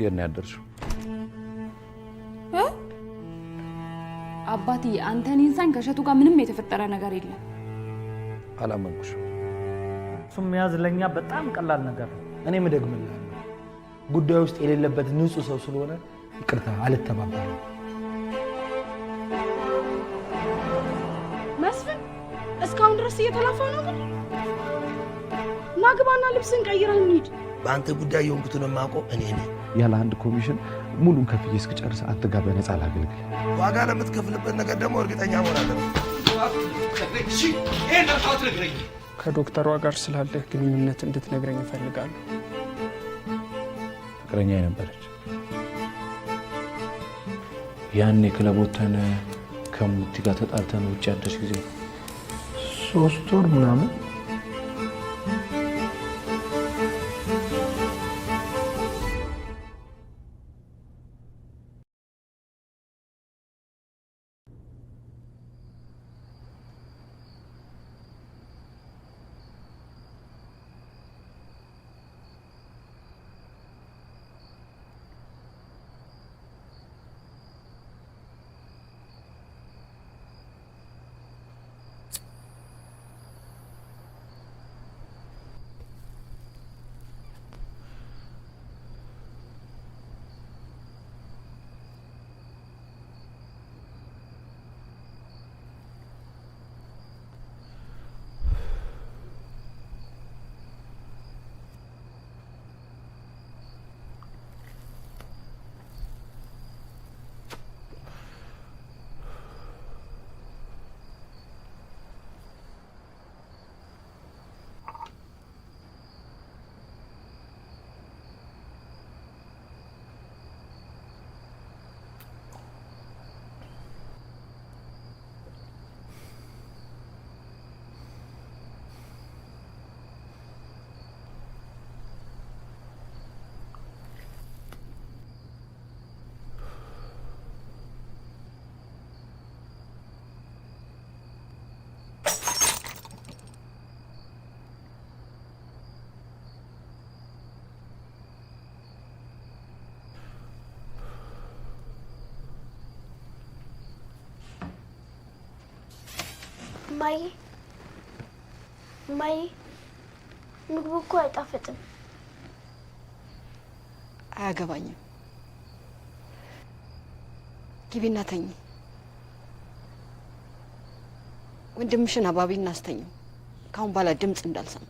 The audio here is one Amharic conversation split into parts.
የኔ ያደርሽው አባቴ አንተን ኢንሳን ከሸቱ ጋር ምንም የተፈጠረ ነገር የለም አላመንኩሽ እሱም ያዝ ለኛ በጣም ቀላል ነገር ነው እኔ መደግምልሃለሁ ጉዳዩ ውስጥ የሌለበት ንጹህ ሰው ስለሆነ ይቅርታ አልተባባልም መስፍን እስካሁን ድረስ እየተላፋ ነው ግን ናግባና ልብስን ቀይረን እንሂድ በአንተ ጉዳይ የሆንኩትን ማቆም እኔ ነኝ ያለ አንድ ኮሚሽን ሙሉን ከፍዬ እስክጨርስ አትጋ በነፃ ላገልግል ዋጋ ለምትከፍልበት ነገር ደግሞ እርግጠኛ መሆን አለብህ እሺ ይሄን አውጣት ነግረኝ ከዶክተሯ ጋር ስላለህ ግንኙነት እንድትነግረኝ እፈልጋለሁ ፍቅረኛ የነበረች ያኔ ክለብ ወተን ከሙቲ ጋር ተጣልተን ውጭ ያደርሽ ጊዜ 3 ወር ምናምን ማይ ምግቡ እኮ አይጣፍጥም አያገባኝም ግቢና ተኝ ወንድምሽን አባቢና አስተኝ ካሁን ባላ ድምጽ እንዳልሰማ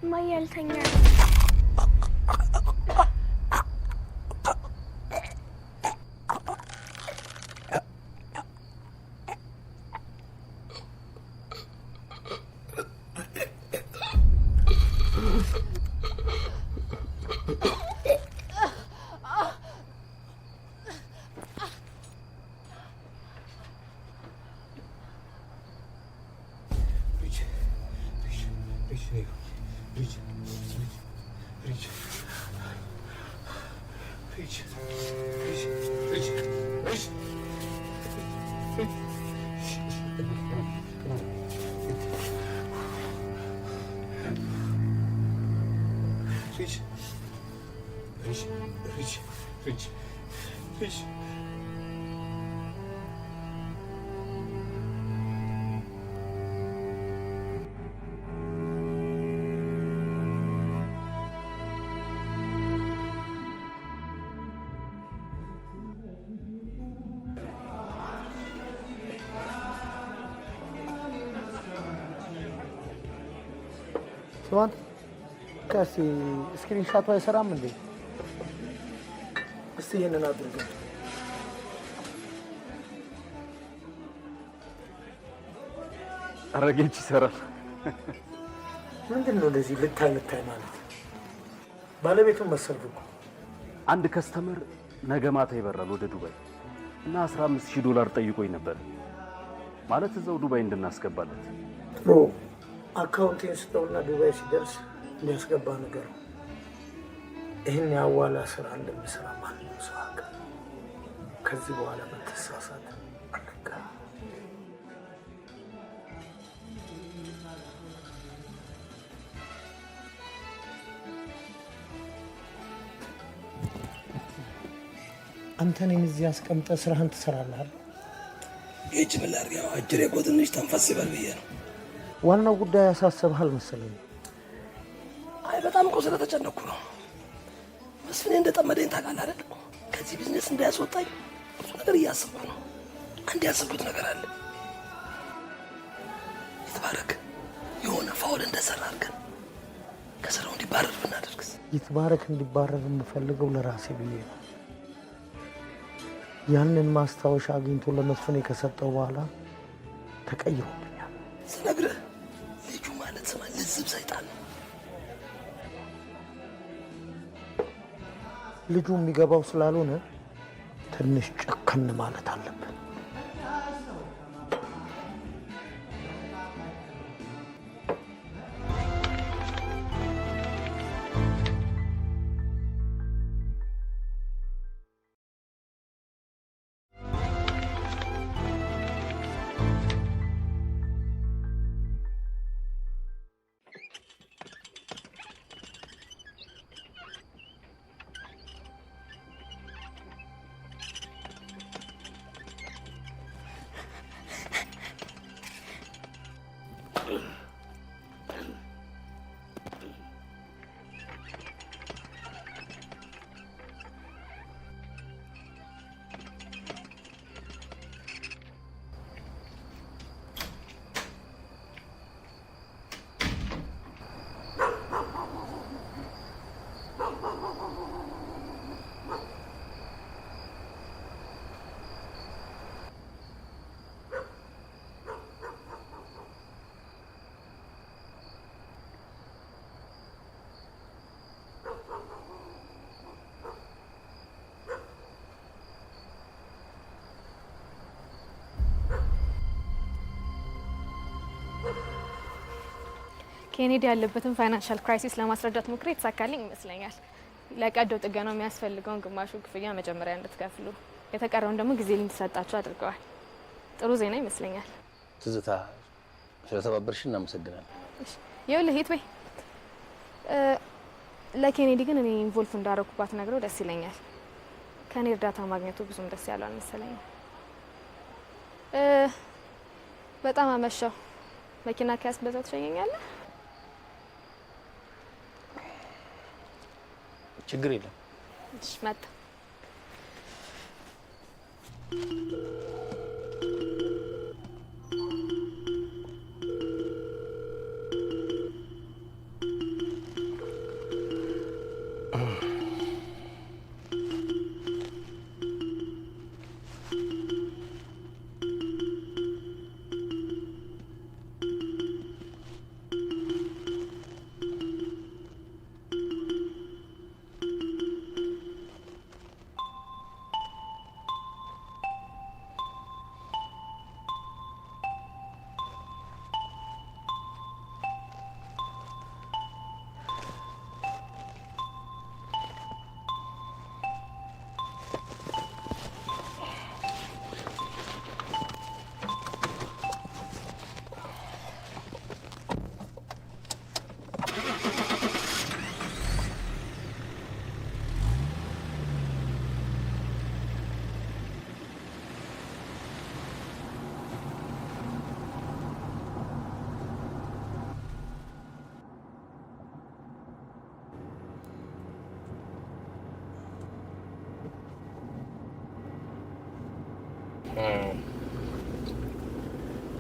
እማዬ አልተኛም። ስማን ከሲ ስክሪን ሻቱ አይሰራም እንዴ? እስቲ ይሄንን አድርገ አረጋግጭ ይሰራል። ምንድነው እንደዚህ ልታይ ማለት? ባለቤቱን መሰልኩ። አንድ ከስተመር ነገ ማታ ይበራል ወደ ዱባይ እና $15,000 ጠይቆኝ ነበር። ማለት እዛው ዱባይ እንድናስገባለት። ጥሩ አካውንቴን ስጠውና ዱባይ ሲደርስ እንዲያስገባ ነገር ነው። ይህን ያዋላ ስራ እንደምሰራ ማንም ሰው አውቃ። ከዚህ በኋላ በተሳሳተ አለቃ አንተ እኔን እዚህ አስቀምጠህ ስራህን ትሰራለህ። ይህች ምን ላድርግ? ያው አጅሬ እኮ ትንሽ ተንፈስ ይበል ብዬ ነው። ዋናው ጉዳይ ያሳሰብሃል መሰለኝ። አይ በጣም እኮ ስለተጨነኩ ነው። መስፍኔ እንደጠመደኝ ታውቃለህ አይደል? ከዚህ ቢዝነስ እንዳያስወጣኝ ብዙ ነገር እያሰብኩ ነው። አንድ ያሰብኩት ነገር አለ። ይትባረክ የሆነ ፋውል እንደሰራ አድርገን ከስራው እንዲባረር ብናደርግስ? ይትባረክ እንዲባረር የምፈልገው ለራሴ ብዬ ነው። ያንን ማስታወሻ አግኝቶ ለመስፍኔ ከሰጠው በኋላ ተቀይሮብኛል። ስነግርህ ልጁ ማለት ስማ ልዝብ ሰይጣን ነው። ልጁ የሚገባው ስላልሆነ ትንሽ ጨከን ማለት አለብን። ኬኔዲ ያለበትን ፋይናንሻል ክራይሲስ ለማስረዳት ሞክሬ የተሳካልኝ ይመስለኛል። ለቀዶ ጥገናው የሚያስፈልገውን ግማሹ ክፍያ መጀመሪያ እንድትከፍሉ፣ የተቀረውን ደግሞ ጊዜ እንድትሰጣችሁ አድርገዋል። ጥሩ ዜና ይመስለኛል። ትዝታ ስለተባበርሽ እናመሰግናለን። እሺ ይኸውልህ ሂት በይ። ለኬኔዲ ግን እኔ ኢንቮልቭ እንዳረኩባት ነግረው ደስ ይለኛል። ከኔ እርዳታ ማግኘቱ ብዙም ደስ ያለው አልመሰለኝም። በጣም አመሻው። መኪና ከያዝ በዛው ትሸኘኛለህ? ችግር የለም። እሺ መጣ።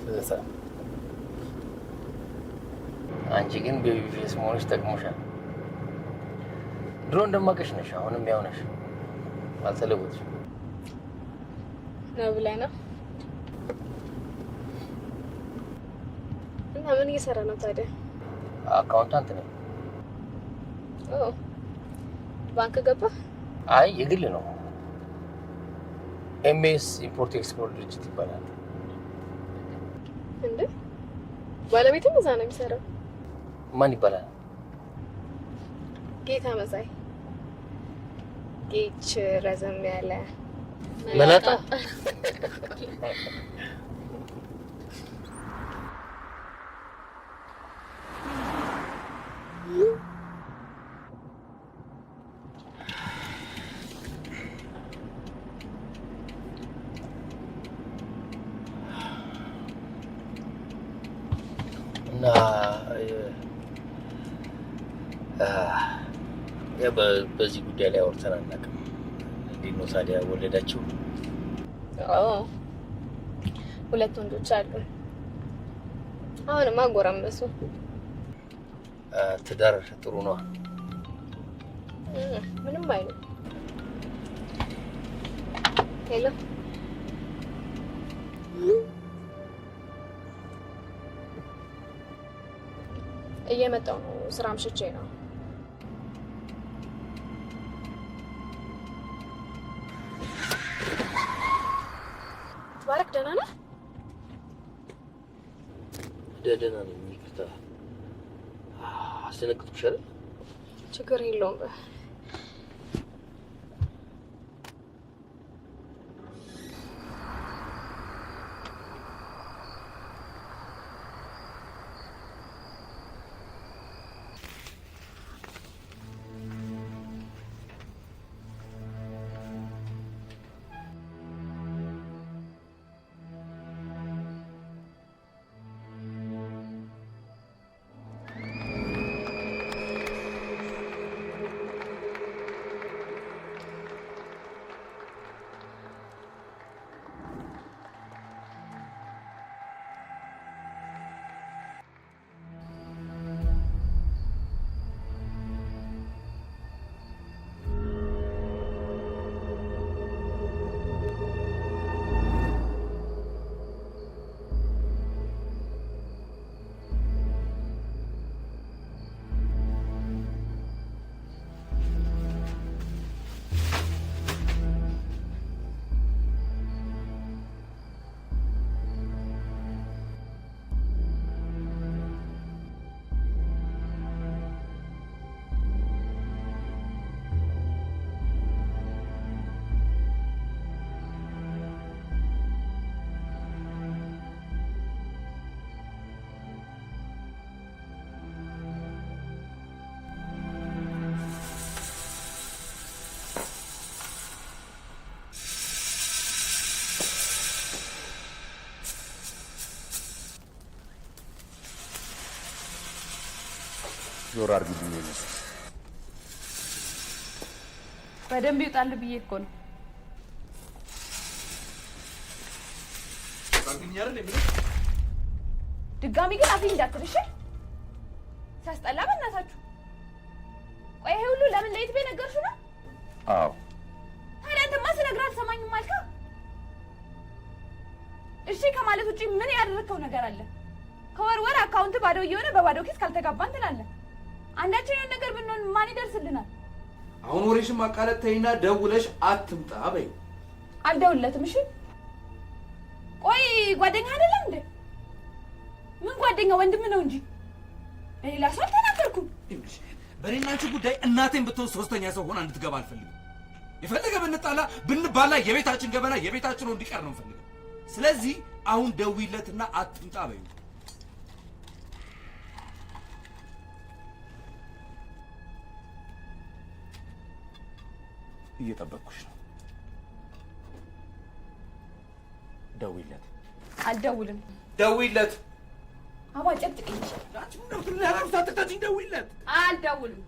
ትዝታ አንቺ ግን ቤቢ ፌስ መሆንሽ ጠቅሞሻል። ድሮ እንደማቀሽ ነሽ፣ አሁንም ያው ነሽ፣ አልተለወጥሽም። ነው ብለህ ነው? እና ምን እየሰራ ነው ታዲያ? አካውንታንት ነኝ። ኦ ባንክ ገባ? አይ የግል ነው። ኤምኤስ ኢምፖርት ኤክስፖርት ድርጅት ይባላል። እንዴ ባለቤትም እዛ ነው የሚሰራው? ማን ይባላል? ጌታ መሳይ። ጌች ረዘም ያለ መላጣ። እና በዚህ ጉዳይ ላይ አውርተን አናውቅም። እንዴት ነው ታዲያ ወለዳችሁ? አዎ 2 ወንዶች አሉ። አሁንማ ጎረመሱ። ትዳር ጥሩ ነው? ምንም አይልም። ሄሎ እየመጣሁ ነው። ስራ አምሽቼ ነው። ባረክ ደህና ነህ? ደህና ነኝ። ይቅርታ አስደነግጥኩሽ አይደል? ችግር የለውም። ዞር አድርጊልኝ ነው። በደንብ ይውጣል ብዬ እኮ ነው። ድጋሚ ግን አፍኝ እንዳትልሽ። ሲያስጠላ በእናታችሁ። ቆይ ይሄ ሁሉ ለምን ለይት ቤ ነገርሽው ነው? አዎ። ታዲያ አንተማ ስነግርህ አልሰማኝም አልካ። እሺ ከማለት ውጪ ምን ያደረከው ነገር አለ? ከወር አካውንት ባዶ እየሆነ በባዶ ኪስ ካልተጋባን ትላለህ። አንዳችን የሆነ ነገር ብንሆን ማን ይደርስልናል? አሁን ወሬሽን ማቃለጥ ተይና ደውለሽ አትምጣ በይ። አልደውለትም። እሺ ቆይ ጓደኛ አይደለም እንዴ? ምን ጓደኛ? ወንድም ነው እንጂ ሌላ ሰው አልተናገርኩም። በእኔና አንቺ ጉዳይ እናቴን ብትሆን ሶስተኛ ሰው ሆና እንድትገባ አልፈልግም። የፈለገ ብንጣላ ብንባላ የቤታችን ገበና የቤታችን እንዲቀር ነው የምፈልገው። ስለዚህ አሁን ደውይለትና አትምጣ በይ። እየጠበቅኩሽ ነው። ደውይለት። አልደውልም። ደውይለት። አባ ጨቅጭቅኝ። ደውይለት። አልደውልም።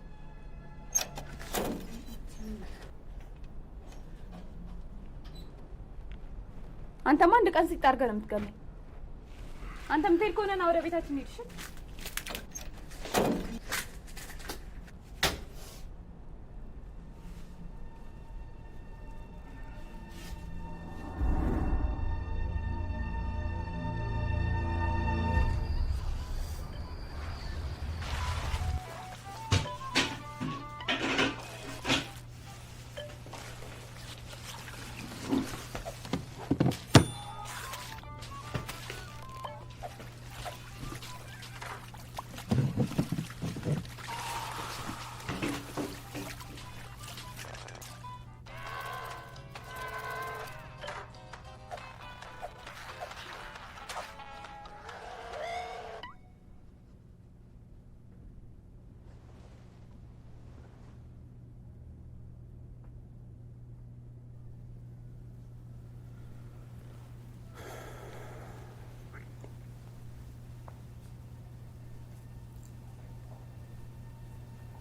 አንተማ አንድ ቀን ሲጥ አድርገህ ነው የምትገለኝ። አንተ የምትሄድ ከሆነ ና ወደ ቤታችን ሄድ። እሺ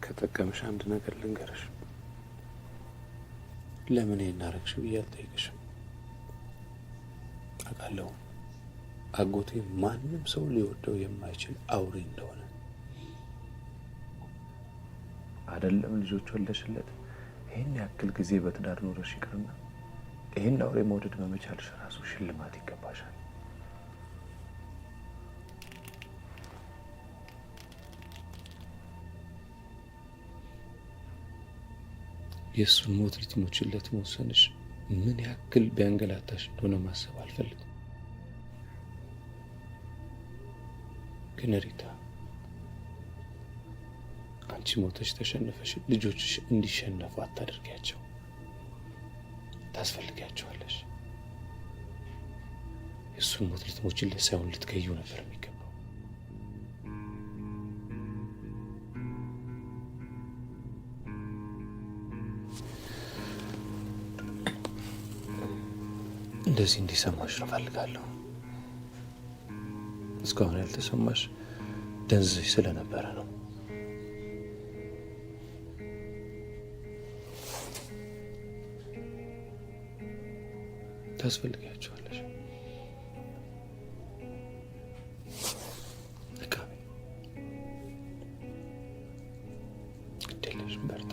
ከተጠቀምሽ አንድ ነገር ልንገርሽ። ለምን ይሄን አደረግሽ ብዬ አልጠይቅሽም። አውቃለሁ አጎቴ ማንም ሰው ሊወደው የማይችል አውሬ እንደሆነ። አይደለም ልጆች ወለሽለት ይሄን ያክል ጊዜ በትዳር ኖረሽ ይቅርና ይሄን አውሬ መውደድ በመቻልሽ ራሱ ሽልማት ይገባሻል። የእሱን ሞት ልትሞችለት መወሰንሽ ምን ያክል ቢያንገላታሽ እንደሆነ ማሰብ አልፈልግም። ግን ሪታ አንቺ ሞተሽ ተሸነፈሽ ልጆችሽ እንዲሸነፉ አታደርጊያቸው። ታስፈልጊያቸዋለሽ። የእሱን ሞት ልትሞችለት ሳይሆን ልትገዩ ነበር የሚገባው። እንደዚህ እንዲሰማሽ ነው ፈልጋለሁ። እስካሁን ያልተሰማሽ ደንዝሽ ስለነበረ ነው። ታስፈልጊያቸዋለሽ። ግዴለሽ፣ በርታ።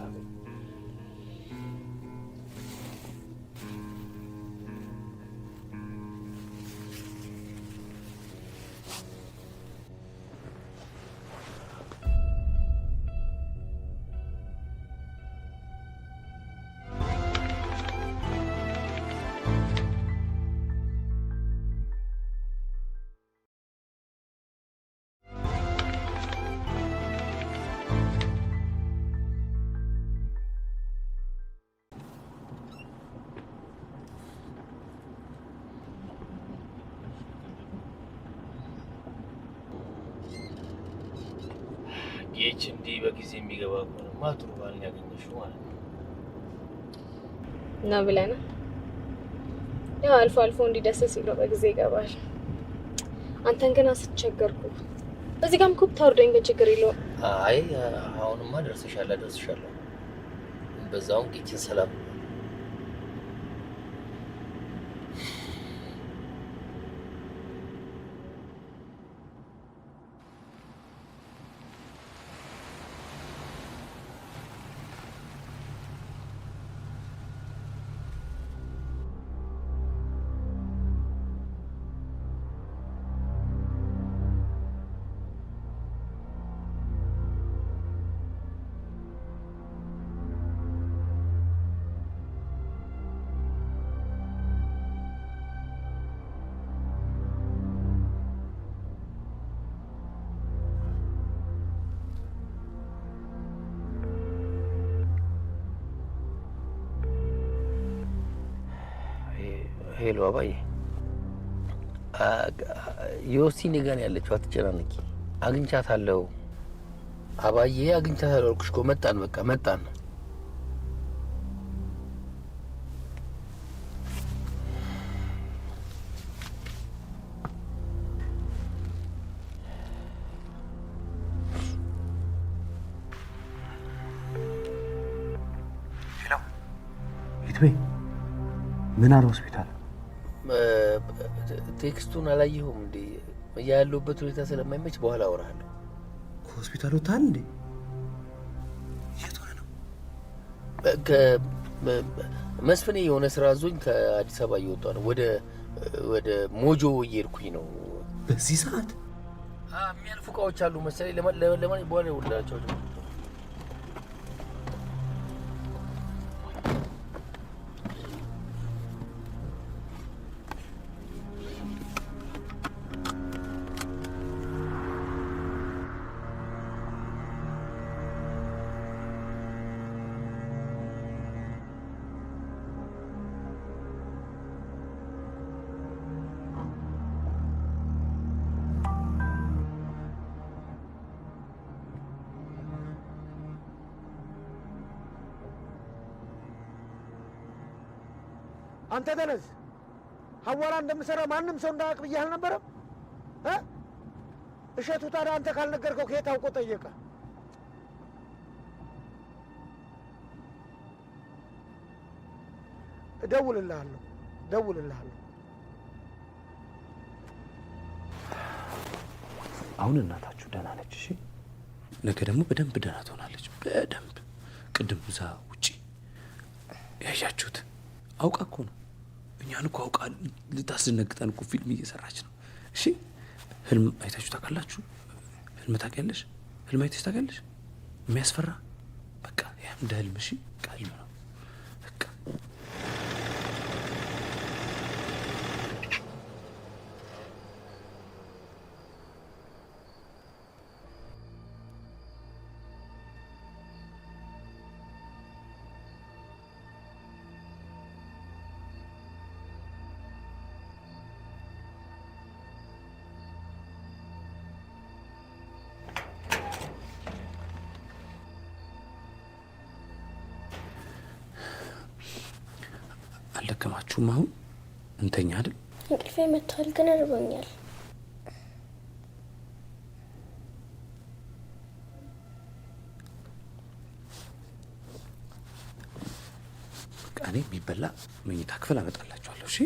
ይህች እንዲህ በጊዜ የሚገባ ከሆነማ ጥሩ ባልን ያገኘሽው ማለት ነው እና ብለና ያው አልፎ አልፎ እንዲደስ ሲለው በጊዜ ይገባል። አንተን ግን አስቸገርኩ። በዚህ ጋርም ኩፕ ታውርደኝ ግን ችግር የለውም። አይ አሁንማ ደርሰሻለሁ። በዛውም ጌችን ሰላም ሄሎ አባዬ፣ ዮሲ ነገን ያለችው አትጨናነቂ። አግኝቻታለሁ አባዬ፣ አግኝቻታለሁ አልኩሽ እኮ። መጣን፣ በቃ መጣን። ሄሎ ይትቤ፣ ምን አለ ሆስፒታል? ቴክስቱን አላየሁም እንዴ? ያለሁበት ሁኔታ ስለማይመች በኋላ አወራለሁ። ሆስፒታል ወጣን እንዴ? የት ሆነ ነው? መስፍኔ የሆነ ስራ አዞኝ ከአዲስ አበባ እየወጣ ነው። ወደ ሞጆ እየሄድኩኝ ነው። በዚህ ሰዓት የሚያልፉ እቃዎች አሉ መሰለኝ። ለማን በኋላ ይውላቸው። አንተ ደነዝ ሐዋላ እንደምሰራ ማንም ሰው እንዳያውቅ ብዬ አልነበረም? እሸቱ ታዲያ አንተ ካልነገርከው ከየት አውቆ ጠየቀ? እደውልልሃለሁ። አሁን እናታችሁ ደህና ነች። እሺ፣ ነገ ደግሞ በደንብ ደህና ትሆናለች። በደንብ ቅድም እዛ ውጪ ያያችሁት አውቃ እኮ ነው። እኛን እኮ አውቃ ልታስደነግጠን እኮ ፊልም እየሰራች ነው። እሺ፣ ህልም አይታችሁ ታውቃላችሁ? ህልም ታውቂያለሽ? ህልም አይተሽ ታውቂያለሽ? የሚያስፈራ በቃ ያም እንደ ህልም። እሺ፣ በቃ ህልም ነው። በቃ አልደከማችሁም? አሁን እንተኛ አይደል? እንቅልፌ መጥቷል፣ ግን እርቦኛል። በቃ እኔ የሚበላ መኝታ ክፍል አመጣላችኋለሁ። እሺ፣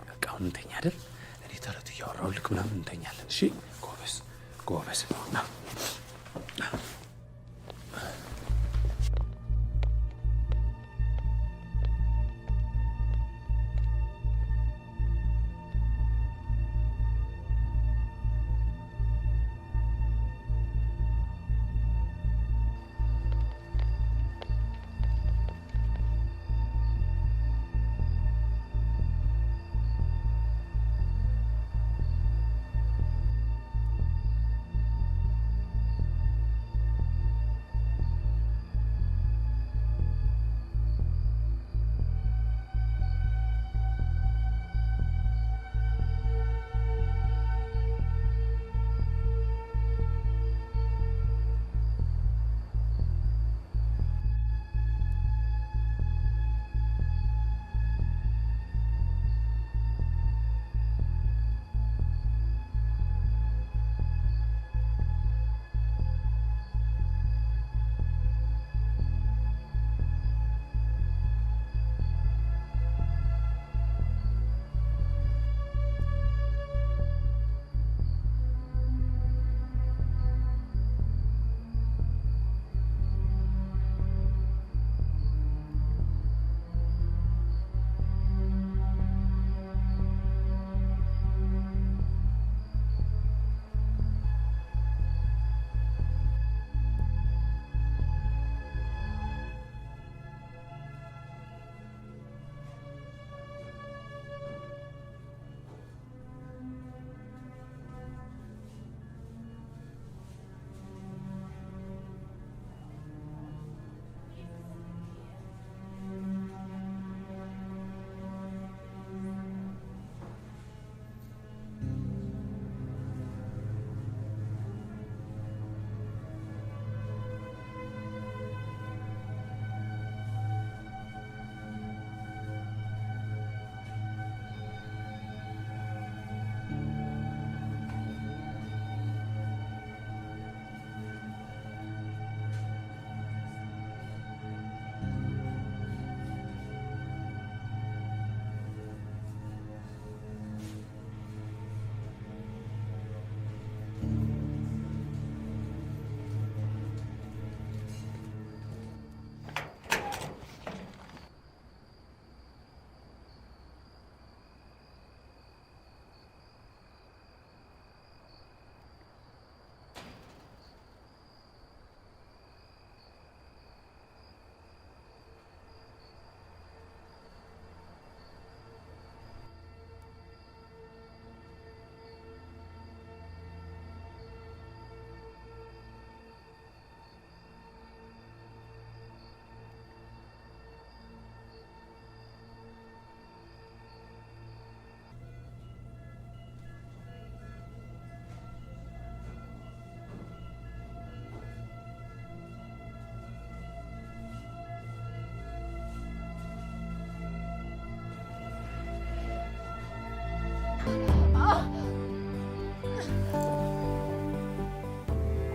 በቃ አሁን እንተኛ አይደል? እኔ ተረት እያወራሁ ልክ ምናምን እንተኛለን። እሺ፣ ጎበዝ ነው። ና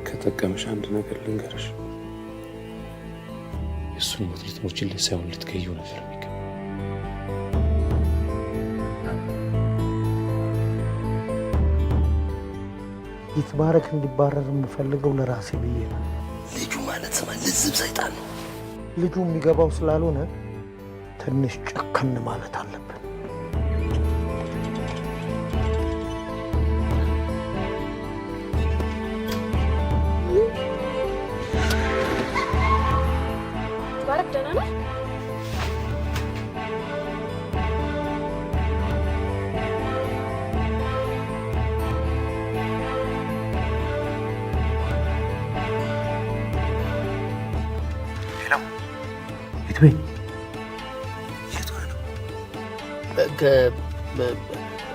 ከጠቀመሽ አንድ ነገር ልንገርሽ። የእሱን ሞት ልትሞችለት ሳይሆን ልትገይው ነበር የሚገባ። ይትባረክ እንዲባረር የምፈልገው ለራሴ ብዬ ነው። ልጁ ማለት ስማ ልዝብ ሰይጣን ነው። ልጁ የሚገባው ስላልሆነ ትንሽ ጨከን ማለት አለብን። ይትባረክ ደህና ነህ?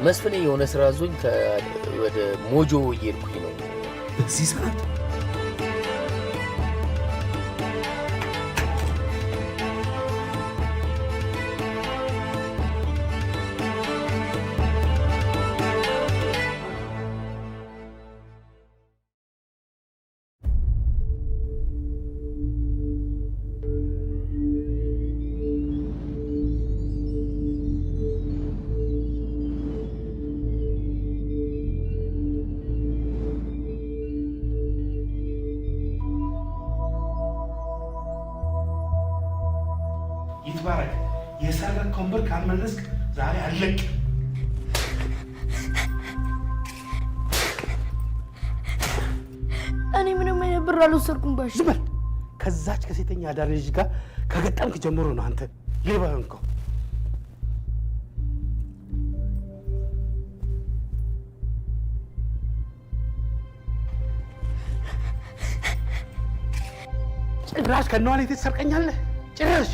መስፍኔ የሆነ ስራ አዞኝ ወደ ሞጆ እየሄድኩኝ ነው በዚህ ሰዓት። ይትባረክ የሰረከውን ብር ካልመለስክ ዛሬ አለቅ። እኔ ምንም አይነት ብር አልወሰድኩም ባሽ። ዝም በል። ከዛች ከሴተኛ አዳሪ ልጅ ጋር ከገጠምክ ጀምሮ ነው አንተ ሌባ ሆንከው። ጭራሽ ከነዋል ትሰርቀኛለህ ጭራሽ።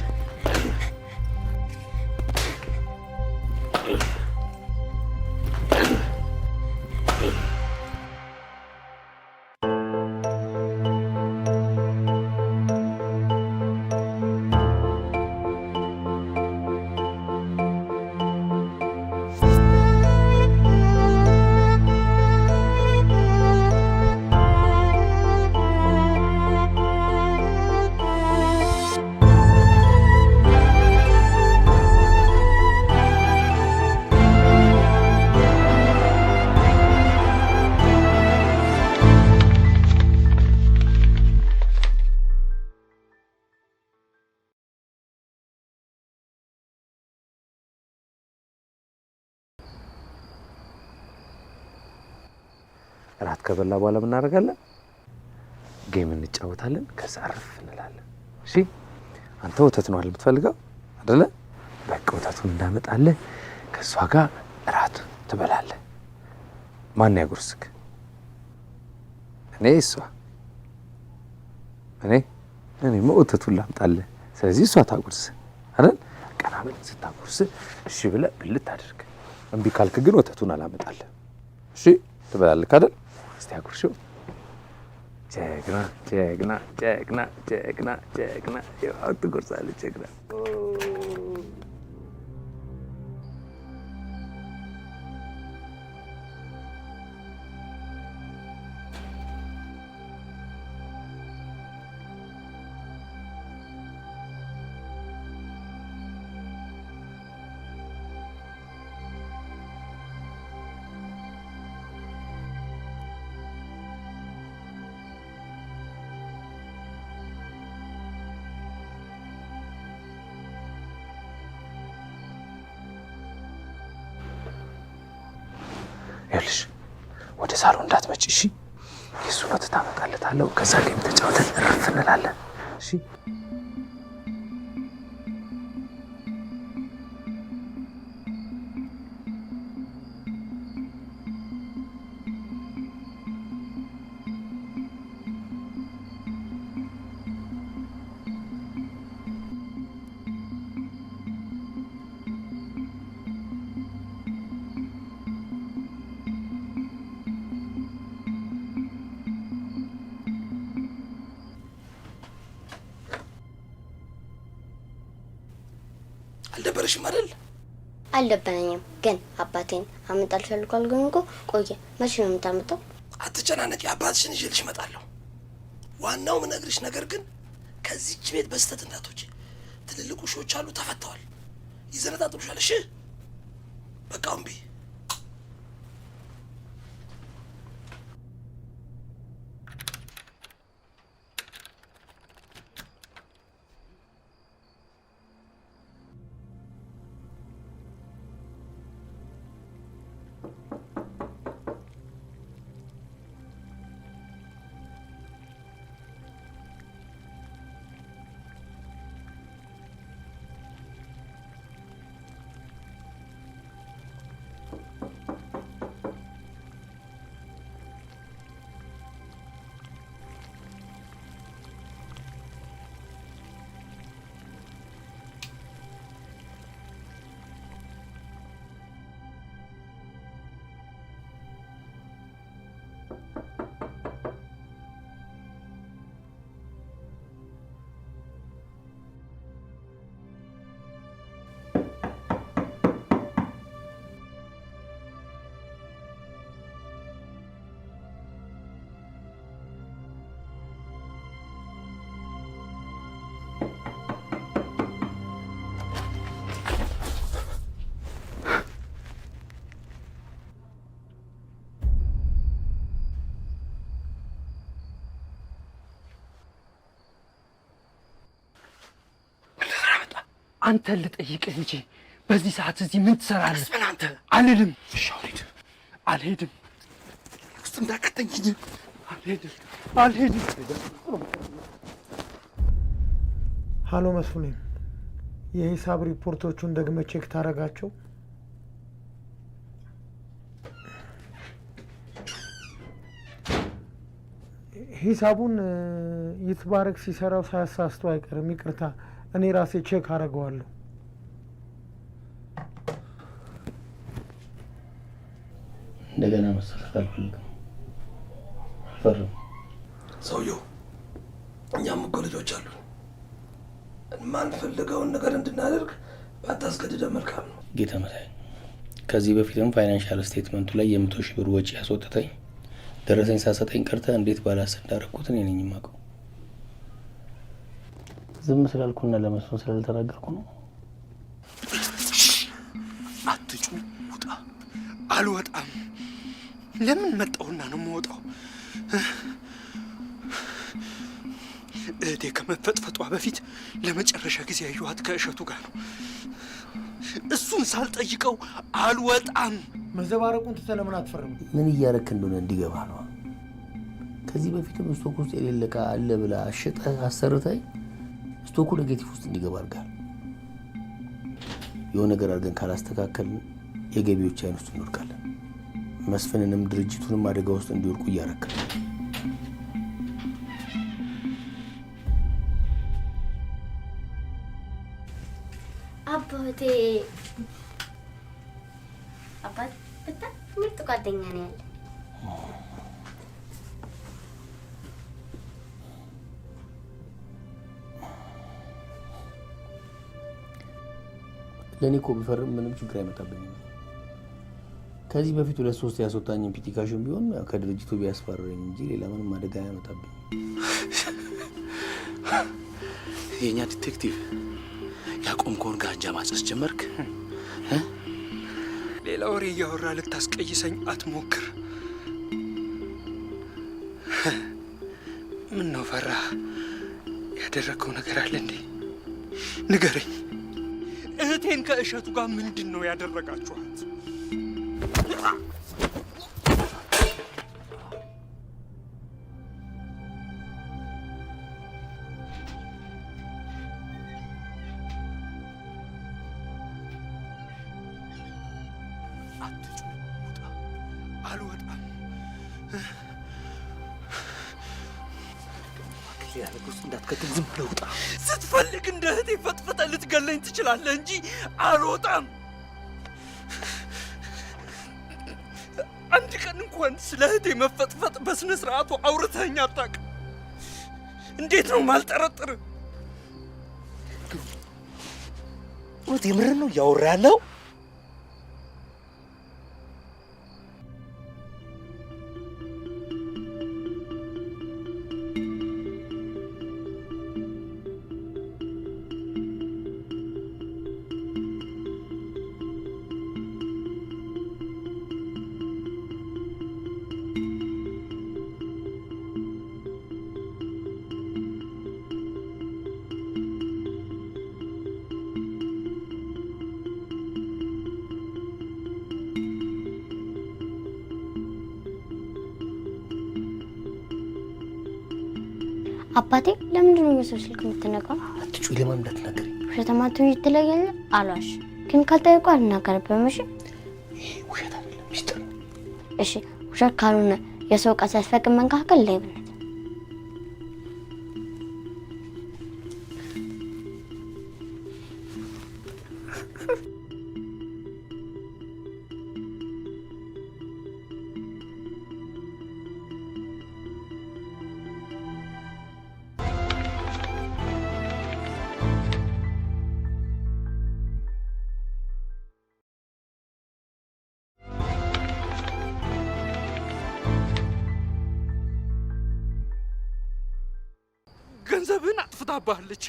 እራት ከበላ በኋላ ምን እናደርጋለን? ጌም እንጫወታለን። ከዛ አረፍ እንላለን። እሺ አንተ ወተት ነው የምትፈልገው አይደለ? በቃ ወተቱን እንዳመጣለህ ከሷ ጋር እራት ትበላለህ። ማን ያጉርስክ? እኔ እሷ? እኔ ወተቱን ላምጣልህ። ስለዚህ እሷ ታጉርስ አይደል? ቀናምን ስታጉርስ እሺ ብለህ ብልት አድርግ። እምቢ ካልክ ግን ወተቱን አላመጣልህ። እሺ ትበላለህ አይደል? እስቲ አጉርሽው። ጀግና ጀግና ጀግና ጀግና ጀግና። ያው ትጎርሳለች ጀግና። ይኸውልሽ ወደ ሳሎን እንዳትመጪ እሺ? የእሱን ወተት ታመጣለታለሁ። ከዛ ጌም ተጫውተን እረፍ እንላለን። እሺ አልደበረሽም አይደል? አልደበነኝም። ግን አባቴን አመጣልሻለሁ ካልኩኝ እኮ ቆየ። መቼ ነው የምታመጣው? አትጨናነቂ፣ አባትሽን ይዤልሽ እመጣለሁ። ዋናው ምነግርሽ ነገር ግን ከዚህች ቤት በስተት እንዳትወጪ። ትልልቅ ውሾች አሉ፣ ተፈተዋል፣ ይዘነጣጥሉሻል። እሺ በቃ እምቢ። አንተ ልጠይቅህ እንጂ በዚህ ሰዓት እዚህ ምን ትሰራለህ? ምን አንተ አልሄድም። እሺ አልሄድ አልሄድም። ውስጥ እንዳከተኝ አልሄድም። ሀሎ መስፍኔ፣ የሂሳብ ሪፖርቶቹን ደግመህ ቼክ ታደርጋቸው። ሂሳቡን ይትባረክ ሲሰራው ሳያሳስቶ አይቀርም። ይቅርታ፣ እኔ ራሴ ቼክ አደርገዋለሁ። እንደገና መሰራት አልፈልግም። አልፈርም። ሰውየው እኛም እኮ ልጆች አሉ። የማንፈልገውን ነገር እንድናደርግ ባታስገድደ መልካም ነው። ጌታ መሳይ፣ ከዚህ በፊትም ፋይናንሻል ስቴትመንቱ ላይ የ100 ሺህ ብር ወጪ ያስወጥተኝ ደረሰኝ ሳሰጠኝ ቀርተ እንዴት ባላስ እንዳደረኩት እኔ ነኝ የማውቀው። ዝም ስላልኩና ለመስኖ ስላልተናገርኩ ነው። አትጩ፣ ውጣ። አልወጣም። ለምን መጣሁና ነው የምወጣው? እህቴ ከመፈጥፈጧ በፊት ለመጨረሻ ጊዜ ያየኋት ከእሸቱ ጋር ነው። እሱን ሳልጠይቀው አልወጣም። መዘባረቁን ትተህ ለምን አትፈርም? ምን እያረክ እንደሆነ እንዲገባ ነው። ከዚህ በፊትም ስቶክ ውስጥ የሌለ ዕቃ አለ ብላ አሸጠህ አሰርተህ ስቶኩ ኔጌቲቭ ውስጥ እንዲገባ አድርጋል። የሆነ ነገር አድርገን ካላስተካከልን የገቢዎች አይን ውስጥ እንወድቃለን። መስፍንንም ድርጅቱንም አደጋ ውስጥ እንዲወድቁ እያረክ ነው። አባቴ አባት በጣም ምርጥ ጓደኛ ነው ያለ። ለኔ እኮ ቢፈርም ምንም ችግር አይመጣብኝም። ከዚህ በፊት 2-3 ያስወጣኝ ፒቲካሽን ቢሆን ከድርጅቱ ቢያስፈራረኝ እንጂ ሌላ ምንም አደጋ አይመጣብኝ። የኛ ዲቴክቲቭ ያቆምከውን ጋንጃ ማጨስ ጀመርክ? ሌላ ወሬ እያወራ ልታስቀይሰኝ አትሞክር። ምን ነው ፈራህ? ያደረገው ነገር አለ እንዴ? ንገረኝ። እህቴን ከእሸቱ ጋር ምንድን ነው ያደረጋችኋት? አልወጣም። ያለቁ እንዳትከተል ዝም ብለህ ውጣ። ስትፈልግ እንደ እህቴ ፈጥፈጠህ ልትገለኝ ትችላለህ እንጂ አልወጣም። አንድ ቀን እንኳን ስለ እህቴ መፈጥፈጥ በስነ ስርዓቱ አውርተኸኝ አታውቅም። እንዴት ነው ማልጠረጥር? እውነት የምርህን ነው እያወራህ ያለው? አባቴ ለምንድን ነው የሰው ስልክ የምትነካው? አትጩይ፣ ለማን እንዳትናገሪ። ውሸታማቱን ይትለያለ አሏሽ። ግን ካልጠየቁ አልናገርብህም። እሺ ውሸት አይደለም ሚስጥር። እሺ ውሸት ካልሆነ የሰው ዕቃ ሲያስፈቅድ መንካከል ሌብነት። ገንዘብህን አጥፍታባለች።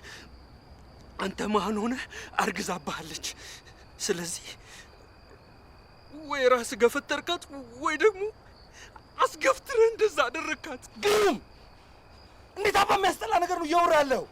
አንተ መሀን ሆነ አርግዛባለች። ስለዚህ ወይ ራስህ ገፈተርካት ወይ ደግሞ አስገፍትረህ እንደዛ አደረግካት። ግሩም! እንዴት አባ የሚያስጠላ ነገር ነው እያወራ ያለው?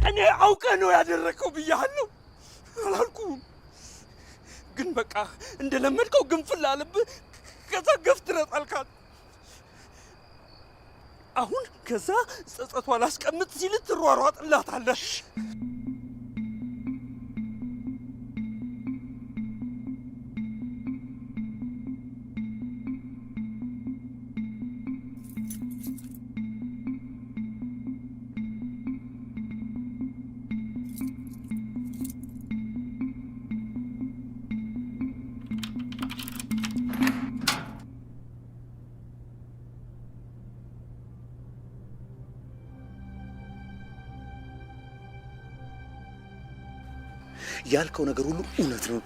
እኔ አውቀህ ነው ያደረከው ብያለሁ አላልኩም? ግን በቃ እንደለመድከው ግንፍል አለብህ። ከዛ ገፍትረህ ጣልካት። አሁን ከዛ ጸጸቷ ላስቀምጥ ሲል ትሯሯጥላታለህ። ያልከው ነገር ሁሉ እውነት ነው።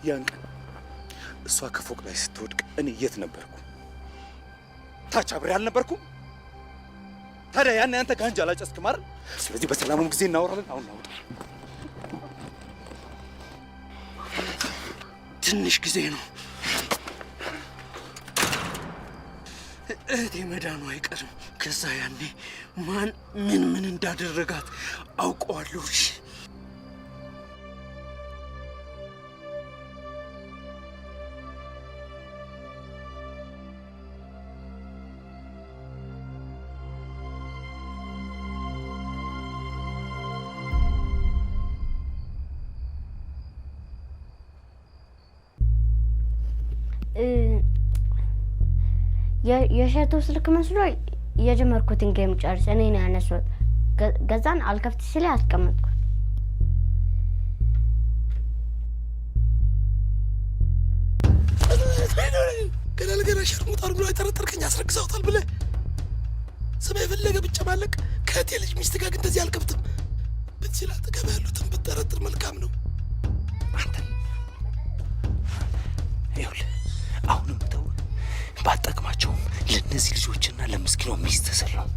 ያን ቀን እሷ ከፎቅ ላይ ስትወድቅ እኔ የት ነበርኩ? ታች አብሬ አልነበርኩም? ታዲያ ያን አንተ ጋንጃ አላጨስክም አይደል? ስለዚህ በሰላሙም ጊዜ እናወራለን። አሁን ናውጣ። ትንሽ ጊዜ ነው። እህቴ መዳኑ አይቀርም። ከዛ ያኔ ማን ምን እንዳደረጋት አውቀዋለሁ። የሸቶ ስልክ መስሎ የጀመርኩትን ጌም ጨርስ እኔ ነው ያነሳሁት። ገዛን አልከፍት ሲል አስቀመጥኩት። ገና ለገና ሸርሙጣል ብሎ አይጠረጠርከኝ አስረግዘውታል ብለህ ስማ፣ የፈለገ ብጨማለቅ ከእቴ ልጅ ሚስት ጋር ግን እንደዚህ አልከብትም። ብትችል አጠገብ ያሉትን ብትጠረጥር መልካም ነው። አንተ ይኸውልህ አሁንም ተው፣ ባጠቅማቸውም ለእነዚህ ልጆችና ለምስኪኗ ሚስት ስል ነው።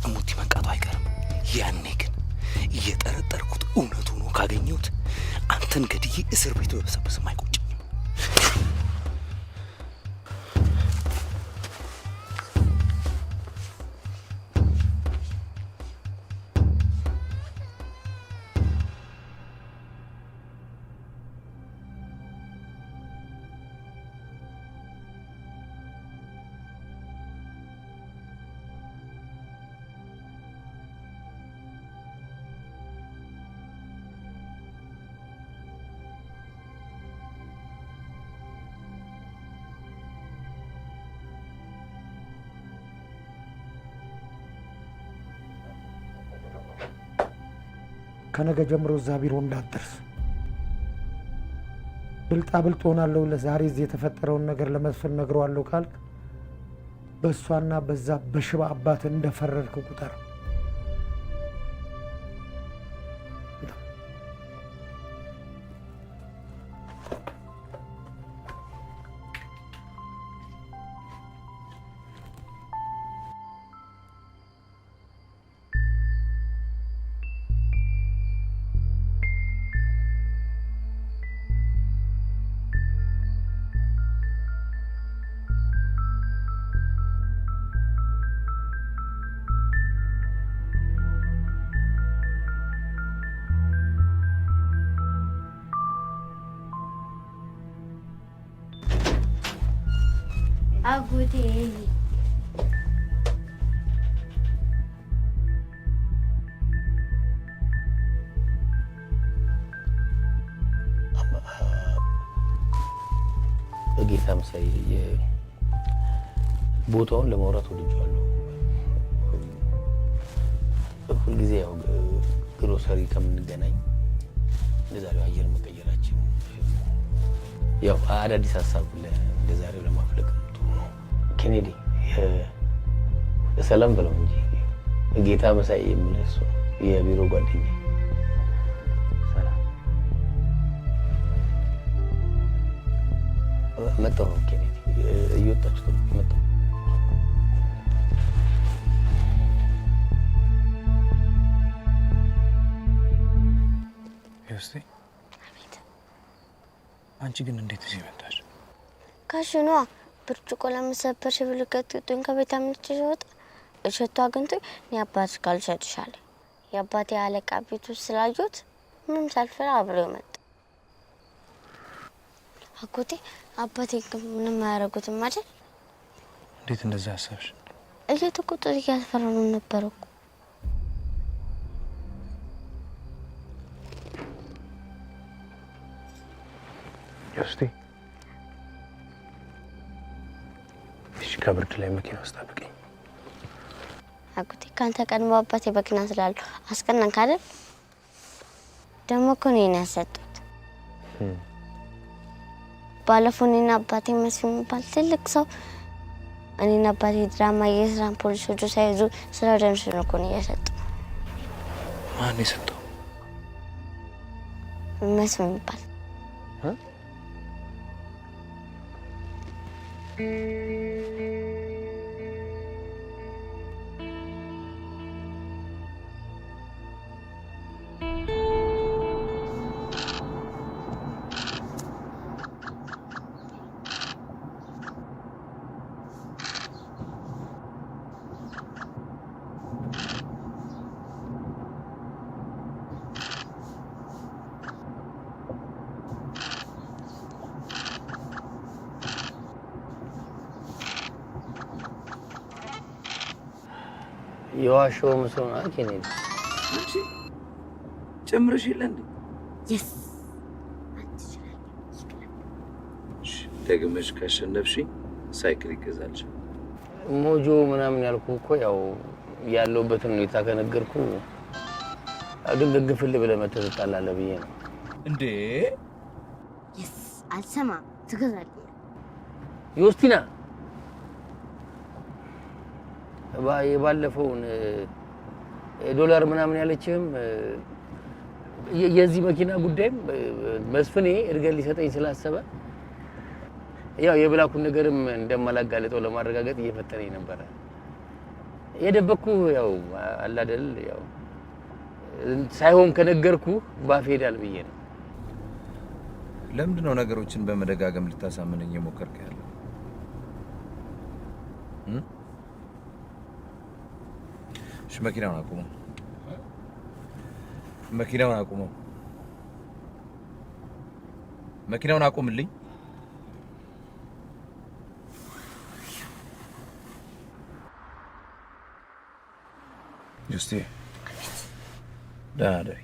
እሙቲ መንቃቱ አይቀርም። ያኔ ግን እየጠረጠርኩት እውነቱ ሆኖ ካገኘሁት አንተን ገድዬ እስር ቤቱ በበሰበስም አይቆጭም። ከነገ ጀምሮ እዛ ቢሮ እንዳትደርስ። ብልጣ ብልጥ ሆናለሁ ለዛሬ እዚህ የተፈጠረውን ነገር ለመስፍን ነግረዋለሁ ካልክ በእሷና በዛ በሽባ አባት እንደፈረድክ ቁጠር። አጎቴ በጌታ ምሳሌ ቦታውን ለማውራት ወድጃለሁ። ሁልጊዜ ያው ግሮሰሪ ከምንገናኝ እንደዛሬው አየር መቀየራችን ያው አዳዲስ ሀሳብ እንደዛሬው ለማፍለቅ ኬኔዲ ሰላም ብለው እንጂ ጌታ መሳይ የምልህ እሱ የቢሮ ጓደኛ። ሰላም መጣሁ። ኬኔዲ እየወጣችሁ መጣሁ። ዮስቴ አንቺ ግን እንዴት እዚህ መጣሽ? ካሽኗ ብርጭቆ ለመሰበር ብሎ ከጥቶኝ ከቤት አምልጬ ስወጣ እሸቱ አግኝቶኝ እኔ አባትሽ ካልሸጥሻለ የአባቴ አለቃ ቤቱ ስላዩት ምንም ሳልፈራ አብሬው መጣ። አጎቴ አባቴ ምንም አያረጉትም አይደል? እንዴት እንደዛ አሰብሽ? እየተቆጡት እያስፈራሩ ነበር እኮ። ዮስቴ እሺ፣ ከብርድ ላይ መኪና ውስጥ ጠብቀኝ። አጎቴ ካንተ ቀድሞ አባቴ በክና ስላለው አስቀናንክ አይደል? ደግሞ እኮ እኔን ያሰጡት ባለፈው እኔና አባቴ መስፍን የሚባል ትልቅ ሰው እኔና አባቴ ድራማ እየሰራን ፖሊሶቹ ሳይዙ ስራው ደምስን እኮ ነው ያሰጡ። ማን የሰጠው? መስፍን የሚባል የዋሸው መስሎና ኬኔዲ አንቺ ጨምረሽ የለ እንዴ? yes ደግመሽ ካሸነፍሽኝ ሳይክል ይገዛልሽ። ሞጆ ምናምን ያልኩ እኮ ያው ያለውበትን ሁኔታ ከነገርኩ አገግግፍል ብለህ መተህ ትጣላለህ ብዬ ነው እንዴ? yes አልሰማም። ትገዛለህ ዮስቲና ባለፈውን ዶላር ምናምን ያለችህም የዚህ መኪና ጉዳይም መስፍኔ እድገት ሊሰጠኝ ስላሰበ ያው የብላኩን ነገርም እንደማላጋለጠው ለማረጋገጥ እየፈተነኝ ነበረ። የደበኩ ያው አላደል ያው ሳይሆን ከነገርኩ ባፍ ሄዳል ብዬ ነው። ለምንድን ነው ነገሮችን በመደጋገም ልታሳምነኝ የሞከርክ ያለው? እሺ መኪናውን አቁመው፣ መኪናውን አቁመው፣ መኪናውን አቁምልኝ። ዩስቲ ደህና ደሪ።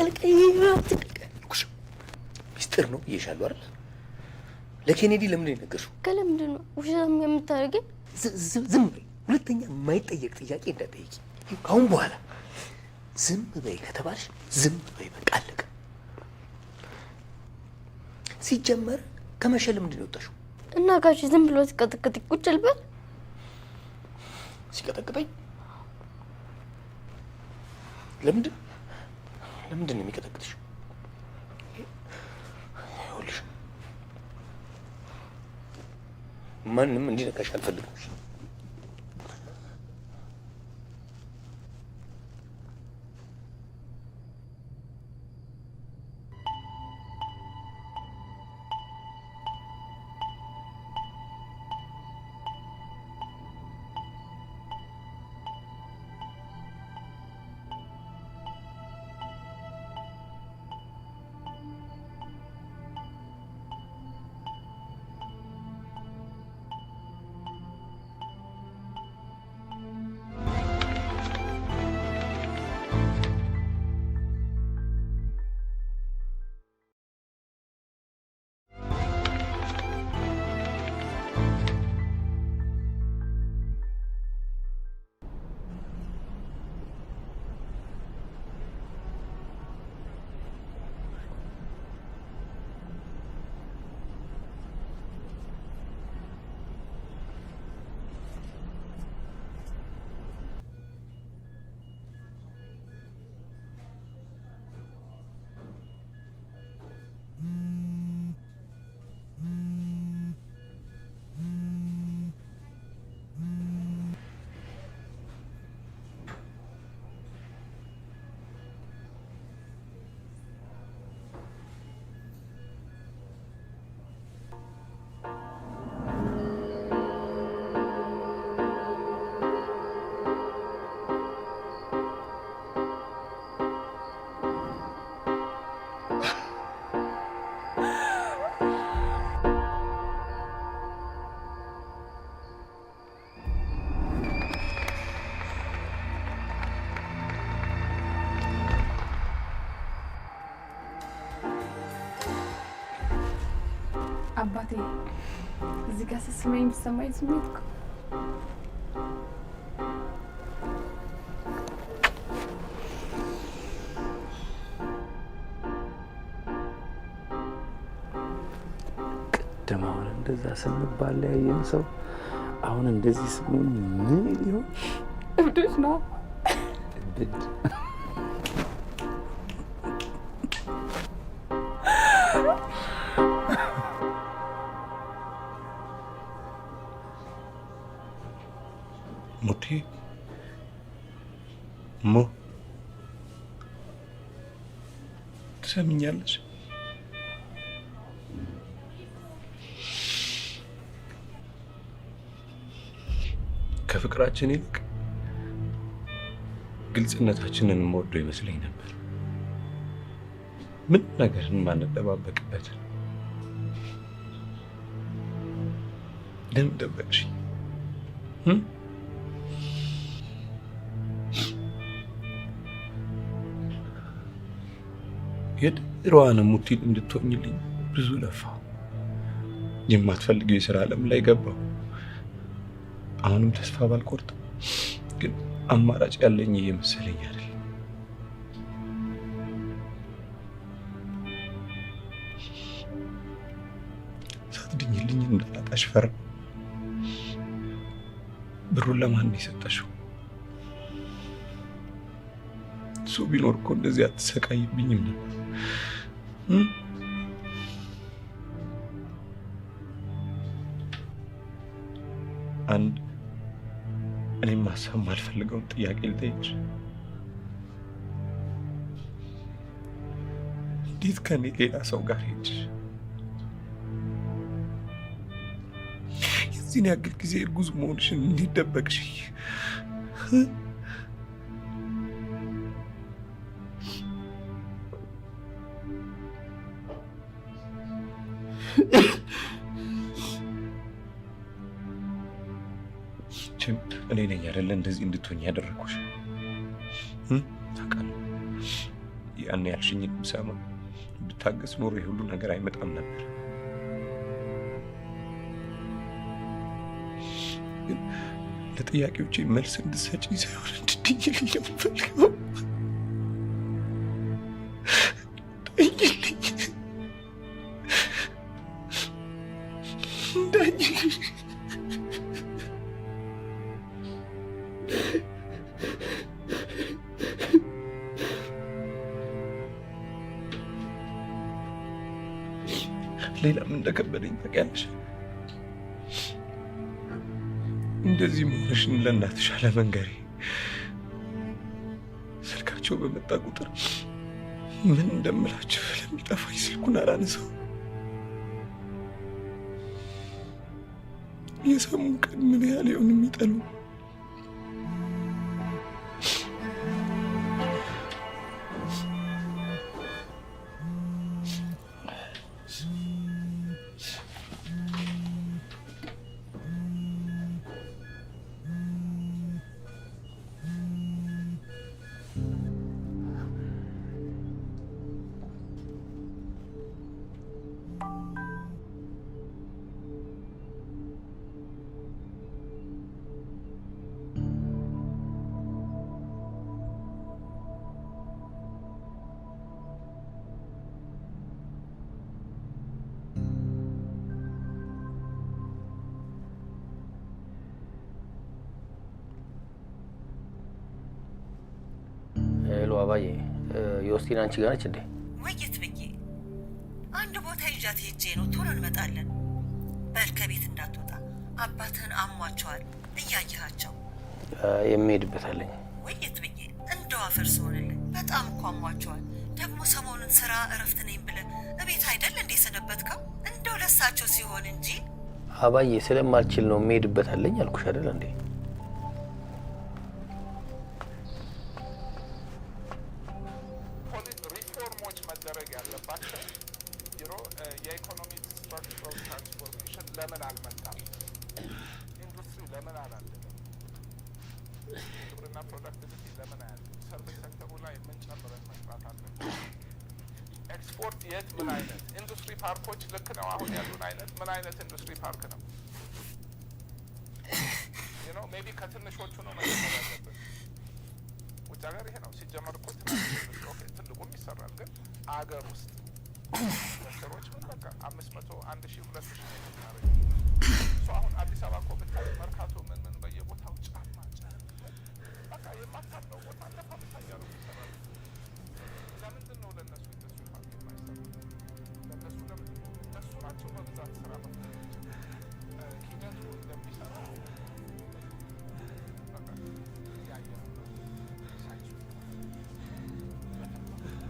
አትቀልቀይ አትቀልቀይ ሚስጥር ነው ብዬሻለሁ አይደል? ለኬኔዲ ለምን ነገርሽው? ለምንድን ነው ውሸታም የምታደርገኝ? ዝም በይ። ሁለተኛ የማይጠየቅ ጥያቄ እንዳትጠይቂ። ካሁን በኋላ ዝም በይ ከተባልሽ ዝም በይ፣ በቃ አለቀ። ሲጀመር ከመሸ ለምንድን ነው የወጣሽው? እና ጋሽ ዝም ብሎ ሲቀጠቅጥ ቁጭ ልበል? ሲቀጠቅጠኝ ለምንድን ነው የሚቀጠቅጥሽ? ይኸውልሽ ማንም እንዲነካሽ አልፈልግም። አባቴ እዚህ ጋር ስትስማኝ የሚሰማኝ ስሜት እኮ ቅድም አሁን እንደዛ ስንባል ያየን ሰው አሁን እንደዚህ ስሙን ምን ሊሆን እብዶች ነው። እብድ ሙቴ ሞ ትሰምኛለሽ? ከፍቅራችን ይልቅ ግልጽነታችንን የምወደው ይመስለኝ ነበር። ምን ነገርን ማንደባበቅበት ለምን ደበቅሽኝ? የድሮዋን ሙቲን እንድትሆኝልኝ ብዙ ለፋው። የማትፈልጊው የሥራ ዓለም ላይ ገባው። አሁንም ተስፋ ባልቆርጥም ግን አማራጭ ያለኝ እየመሰለኝ አይደል። ሳትድኝልኝ እንዳላጣሽ ፈራ። ብሩን ለማን ነው የሰጠሽው? እሱ ቢኖር እኮ እንደዚህ አትሰቃይብኝም ነበር። አንድ እኔም ማሰብ የማልፈልገውን ጥያቄ ልጠይቅሽ። እንዴት ከኔ ሌላ ሰው ጋር ሄድሽ? የዚህን ያክል ጊዜ እርጉዝ መሆንሽን እንዴት ደበቅሽ? እኔ ነኝ አይደለ እንደዚህ እንድትሆኝ ያደረኩሽ? ታውቃለህ፣ ያን ያልሽኝ ሰማ ብታገስ ኖሮ የሁሉ ነገር አይመጣም ነበር። ግን ለጥያቄዎቼ መልስ እንድትሰጪኝ ሳይሆን እንድትድኝልኝ የምፈልገው ሌላ ምን እንደከበደኝ ታውቂያለሽ? እንደዚህ መሆንሽን ለእናትሽ አለመንገሬ። ስልካቸው በመጣ ቁጥር ምን እንደምላቸው ለሚጠፋኝ ስልኩን አላነሳው። የሰሙ ቀን ምን ያህል ይሆን የሚጠሉ። ሄሎ አባዬ፣ ዮስቲን አንቺ ጋር ነች እንዴ? ወይት ብዬ አንድ ቦታ ይዣት ሄጄ ነው። ቶሎ እንመጣለን። በል ከቤት እንዳትወጣ። አባትህን አሟቸዋል እያየሃቸው። የሚሄድበት አለኝ። ወይት ብዬ እንደው አፈር ስሆንልኝ በጣም እኮ አሟቸዋል። ደግሞ ሰሞኑን ስራ እረፍት ነኝ ብለህ እቤት አይደል እንዴ ሰነበትከው? እንደው ለሳቸው ሲሆን እንጂ አባዬ፣ ስለማልችል ነው የሚሄድበት አለኝ አልኩሽ አይደል እንዴ? ለምን አልመጣም? ኢንዱስትሪ ለምን አላለቀም? ግብርና ፕሮዳክቲቪቲ ለምን አያለም? ሰርቪስ ሴክተሩ ላይ ምን ጨምረን መስራት አለን? ኤክስፖርት የት ምን አይነት ኢንዱስትሪ ፓርኮች ልክ ነው አሁን ያሉን አይነት ምን አይነት ኢንዱስትሪ ፓርክ ነው? ሜቢ ከትንሾቹ ነው መጀመር ያለብን። ውጭ ሀገር ይሄ ነው ሲጀመር እኮ ትልቁም ይሰራል፣ ግን አገር ውስጥ ኢንቨስተሮች ምን በቃ 500 1000 2000 ነው አሁን አዲስ አበባ እኮ ብታይ መርካቶ ምን በየቦታው ጫማ በቃ የማታለው ቦታ ለፋብሪካ እያሉ ይሰራሉ። ለምንድን ነው ለእነሱ ኢንዱስትሪ ፓርክ የማይሰሩ? እነሱ ናቸው በብዛት ስራ ሂደቱ እንደሚሰራ በቃ ያየ ሳይንሱ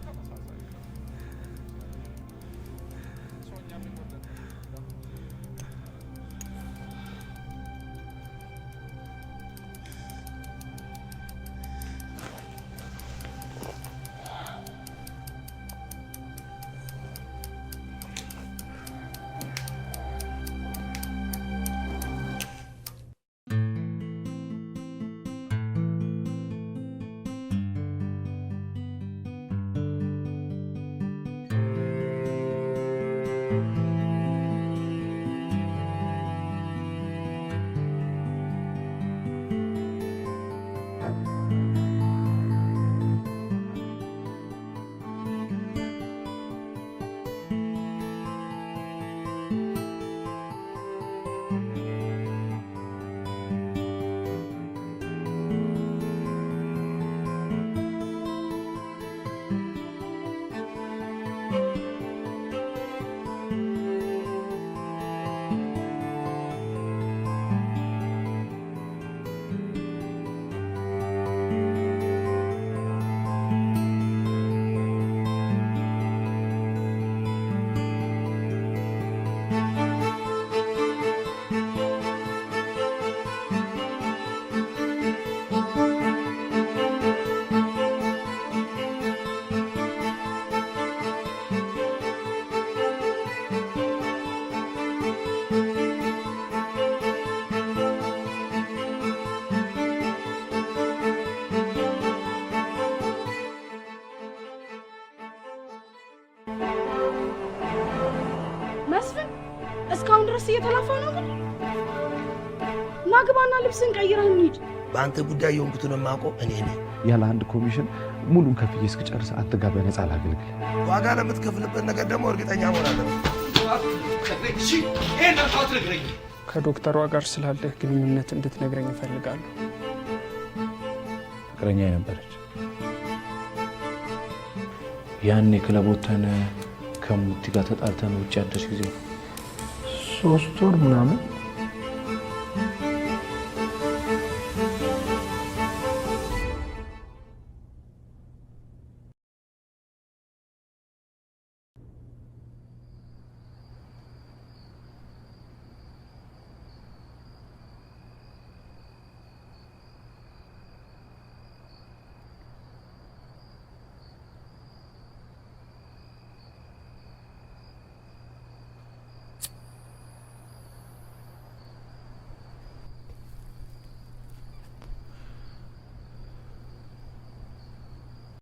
ተመሳሳይ ሰውኛ የሚወደድ እየተላፋ ነው ግን ናግባና ልብስን ቀይረን እንሂድ። በአንተ ጉዳይ የሆንኩትን የማውቀው እኔ ነኝ። ያለ አንድ ኮሚሽን ሙሉን ከፍዬ እስክጨርስ አንተ ጋር በነፃ ላገልግል። ዋጋ ለምትከፍልበት ነገር ደግሞ እርግጠኛ መሆን አለብህ። ከዶክተሯ ጋር ስላለህ ግንኙነት እንድትነግረኝ እፈልጋለሁ። ፍቅረኛ የነበረች ያኔ ክለብ ወተን ከሙቲ ጋር ተጣልተን ውጭ ያደርሽ ጊዜ 3 ወር ምናምን